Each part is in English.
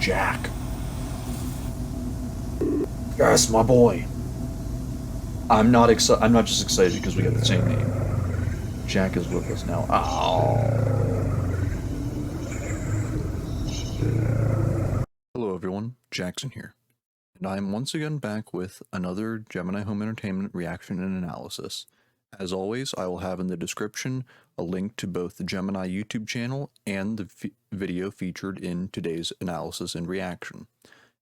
Jack. Yes, my boy. I'm not excited. I'm not just excited because we got the same name. Jack is with us now. Hello, everyone. Jackson here, and I am once again back with another Gemini Home Entertainment reaction and analysis. As always, I will have in the description a link to both the Gemini YouTube channel and the video featured in today's analysis and reaction.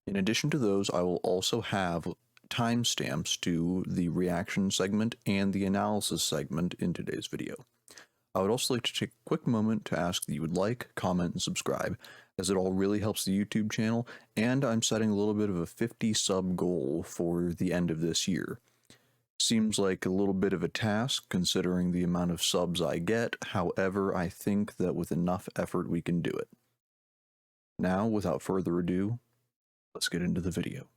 In addition to those, I will also have timestamps to the reaction segment and the analysis segment in today's video. I would also like to take a quick moment to ask that you would like, comment, and subscribe, as it all really helps the YouTube channel, and I'm setting a little bit of a 50 sub goal for the end of this year. Seems like a little bit of a task considering the amount of subs I get, however, I think that with enough effort we can do it. Now, without further ado, let's get into the video.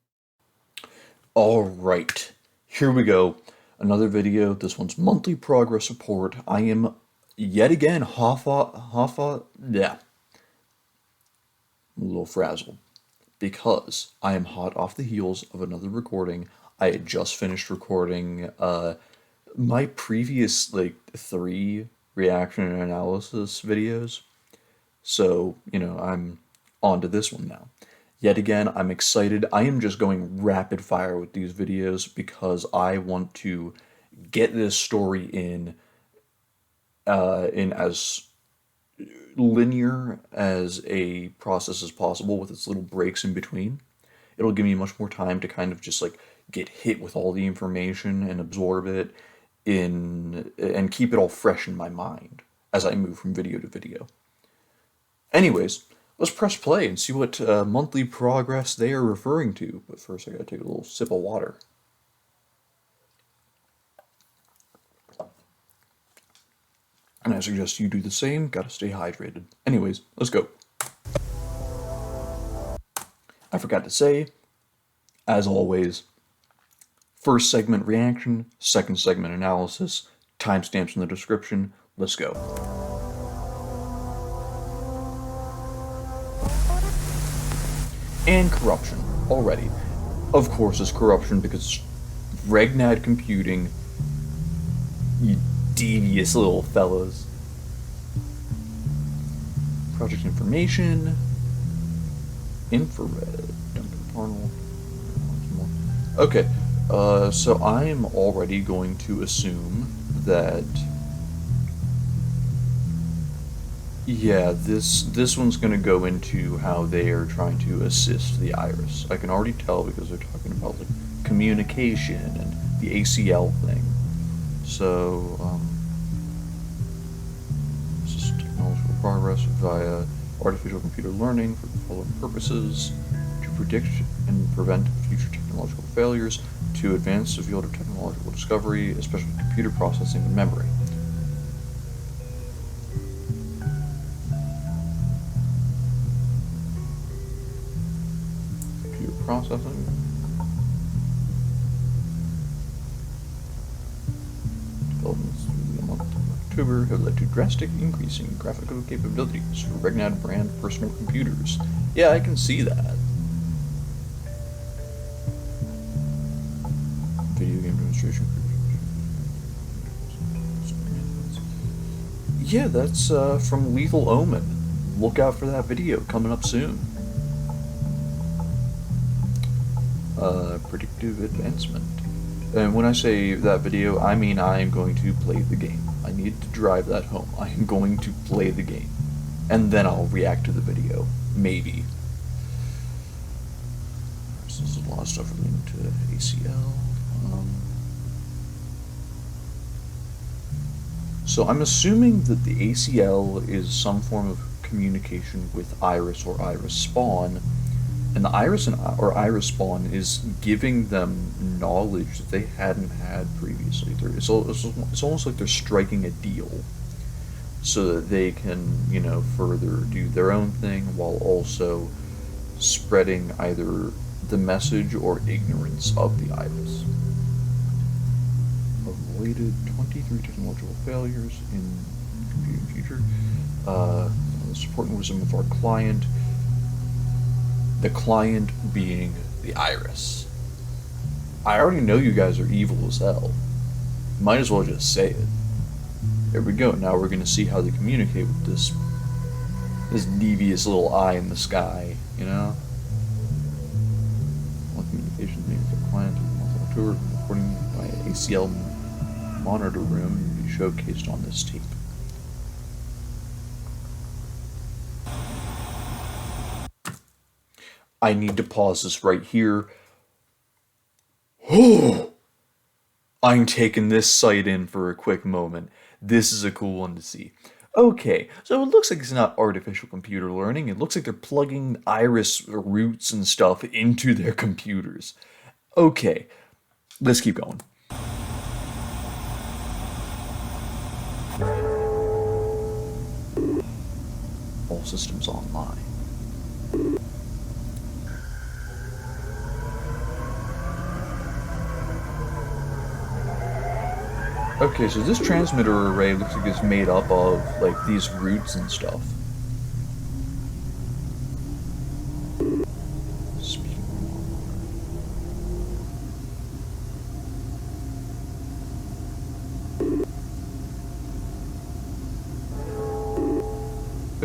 Alright, here we go. Another video. This one's monthly progress report. I am yet again I'm a little frazzled because I am hot off the heels of another recording. I had just finished recording my previous 3 reaction and analysis videos. So, I'm on to this one now. Yet again, I'm excited. I am just going rapid fire with these videos because I want to get this story in as linear as a process as possible with its little breaks in between. It'll give me much more time to kind of just get hit with all the information and absorb it and keep it all fresh in my mind as I move from video to video. Anyways, let's press play and see what monthly progress they are referring to. But first I gotta take a little sip of water. And I suggest you do the same, gotta stay hydrated. Anyways, let's go. I forgot to say, as always, first segment reaction, second segment analysis, timestamps in the description. Let's go. And corruption, already. Of course it's corruption because Regnad computing, you devious little fellows. Project information, infrared, Duncan Arnold. Okay, so I am already going to assume that, yeah, this one's going to go into how they are trying to assist the iris. I can already tell because they're talking about communication and the ACL thing. So, this is technological progress via artificial computer learning for the following purposes: to predict and prevent future technological failures, to advance the field of technological discovery, especially computer processing and memory. Computer processing. Developments through the month of October have led to drastic increase in graphical capabilities for Regnad brand personal computers. Yeah, I can see that. Video game demonstration. Yeah, that's from Lethal Omen. Look out for that video coming up soon. Predictive advancement. And when I say that video, I mean I am going to play the game. I need to drive that home. I am going to play the game. And then I'll react to the video. Maybe. So there's a lot of stuff relating to ACL. So I'm assuming that the ACL is some form of communication with Iris or Iris Spawn, and the Iris or Iris Spawn is giving them knowledge that they hadn't had previously. It's almost like they're striking a deal so that they can, further do their own thing while also spreading either the message or ignorance of the Iris. Avoided 23 technological failures in computing future. The support and wisdom of our client. The client being the iris. I already know you guys are evil as hell. Might as well just say it. There we go. Now we're gonna see how they communicate with this devious little eye in the sky, you know? All communications made with the client on tour, recording by ACL monitor room, will be showcased on this tape. I need to pause this right here. Oh! I'm taking this sight in for a quick moment. This is a cool one to see. Okay, so it looks like it's not artificial computer learning. It looks like they're plugging iris roots and stuff into their computers. Okay, let's keep going. All systems online. Okay, so this transmitter array looks like it's made up of, like, these roots and stuff.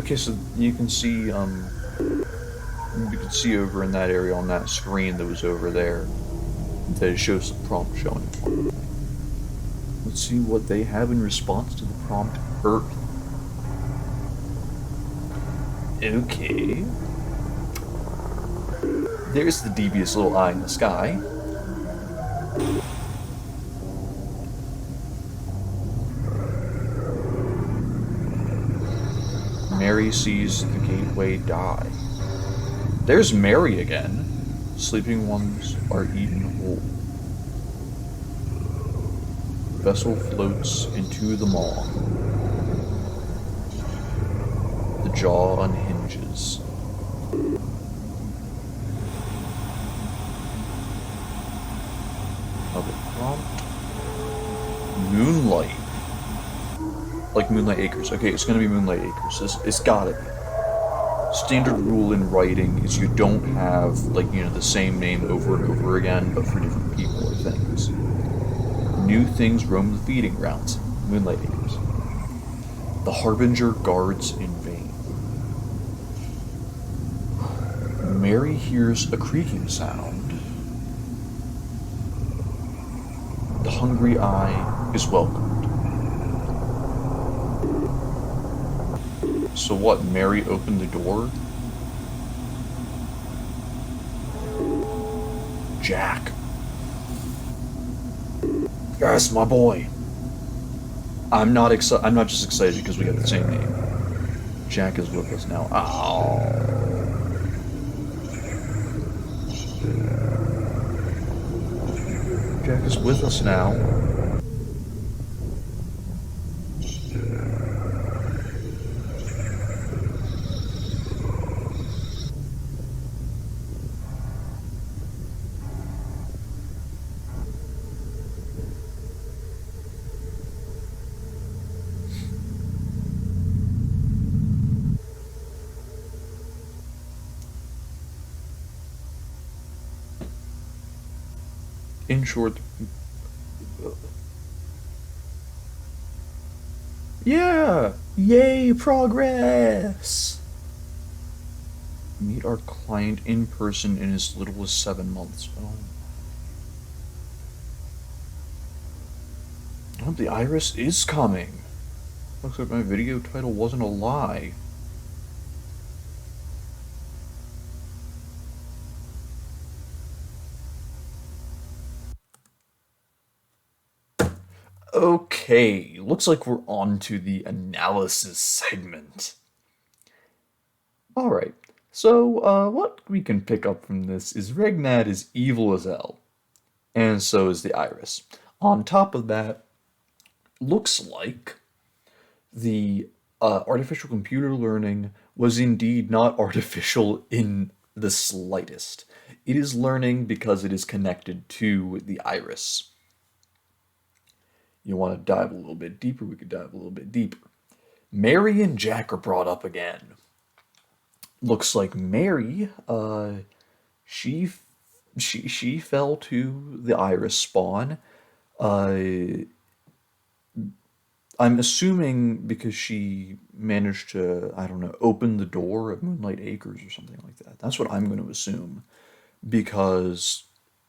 Okay, so you can see over in that area on that screen that was over there that it shows the prompt showing. Let's see what they have in response to the prompt Earth. Okay. There's the devious little eye in the sky. Mary sees the gateway die. There's Mary again. Sleeping ones are eaten whole. Vessel floats into the maw. The jaw unhinges. Another prompt. Moonlight. Like Moonlight Acres. Okay, it's gonna be Moonlight Acres. It's gotta be. Standard rule in writing is you don't have, like, you know, the same name over and over again, but for different people or things. New things roam the feeding grounds. Moonlight Acres. The Harbinger guards in vain. Mary hears a creaking sound. The hungry eye is welcomed. So what, Mary opened the door? Jack. Yes, my boy. I'm not just excited because we have the same name. Jack is with us now. Oh. Jack is with us now. In short, yeah, yay, progress. Meet our client in person in as little as 7 months. Oh, the iris is coming. Looks like my video title wasn't a lie. Okay, looks like we're on to the analysis segment. Alright, so what we can pick up from this is Regnad is evil as hell, and so is the iris. On top of that, looks like the artificial computer learning was indeed not artificial in the slightest. It is learning because it is connected to the iris. You want to dive a little bit deeper, we could dive a little bit deeper. Mary and Jack are brought up again. looks like Mary, she she fell to the iris spawn. Uh, I'm assuming because she managed to, I don't know, open the door of Moonlight Acres or something like that. That's what I'm going to assume because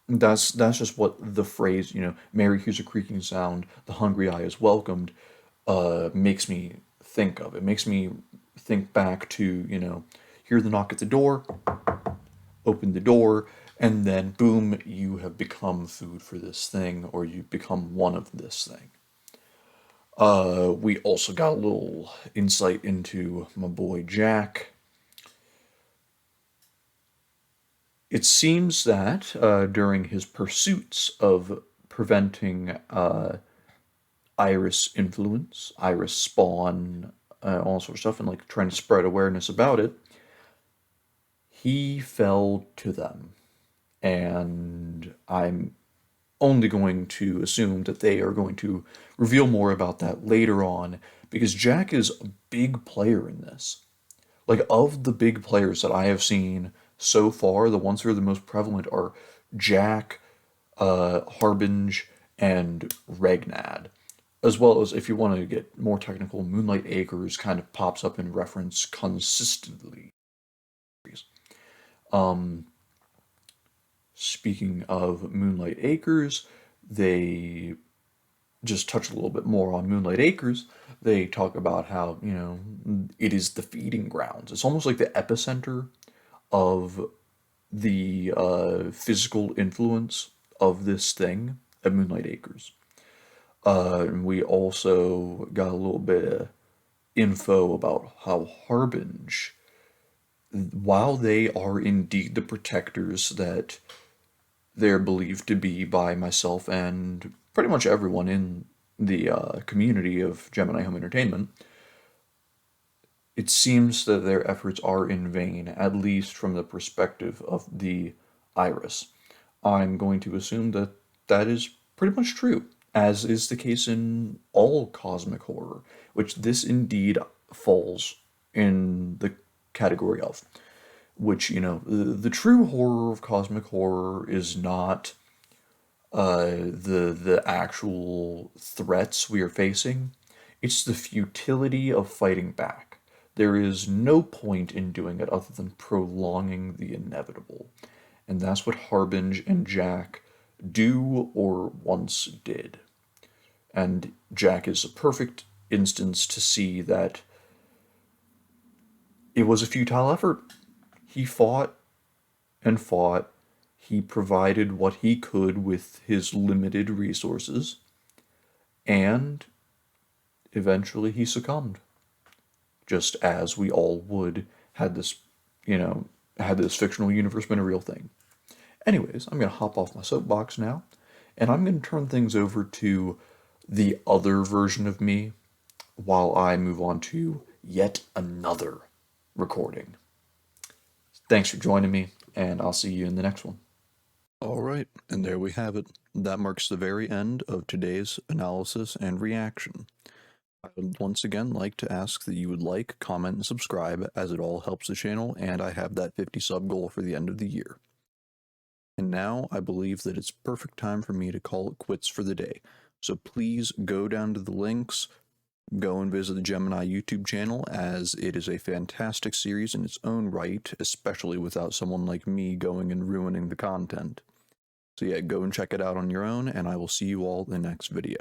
that's just what the phrase, Mary hears a creaking sound, the hungry eye is welcomed, makes me think of. It makes me think back to, hear the knock at the door, open the door, and then boom, you have become food for this thing, or you become one of this thing. We also got a little insight into my boy Jack. It seems that during his pursuits of preventing Iris influence, Iris spawn, all sorts of stuff, and like trying to spread awareness about it, he fell to them. And I'm only going to assume that they are going to reveal more about that later on because Jack is a big player in this. Like, of the big players that I have seen so far, the ones who are the most prevalent are Jack, Harbinge, and Regnad. As well as, if you want to get more technical, Moonlight Acres kind of pops up in reference consistently. Um, Speaking of Moonlight Acres, they just touch a little bit more on Moonlight Acres. They talk about how, it is the feeding grounds. It's almost like the epicenter of the physical influence of this thing at Moonlight Acres. And we also got a little bit of info about how Harbinge, while they are indeed the protectors that they're believed to be by myself and pretty much everyone in the community of Gemini Home Entertainment, it seems that their efforts are in vain, at least from the perspective of the Iris. I'm going to assume that that is pretty much true, as is the case in all cosmic horror, which this indeed falls in the category of. Which, the true horror of cosmic horror is not the actual threats we are facing. It's the futility of fighting back. There is no point in doing it other than prolonging the inevitable. And that's what Harbinge and Jack do or once did. And Jack is a perfect instance to see that it was a futile effort. He fought and fought. He provided what he could with his limited resources, and eventually he succumbed, just as we all would had this, had this fictional universe been a real thing. Anyways, I'm going to hop off my soapbox now, and I'm going to turn things over to the other version of me while I move on to yet another recording. Thanks for joining me, and I'll see you in the next one. All right, and there we have it. That marks the very end of today's analysis and reaction. I would once again like to ask that you would like, comment, and subscribe, as it all helps the channel, and I have that 50 sub goal for the end of the year. And now I believe that it's perfect time for me to call it quits for the day. So please go down to the links, go and visit the Gemini YouTube channel, as it is a fantastic series in its own right, especially without someone like me going and ruining the content. So yeah, go and check it out on your own, and I will see you all in the next video.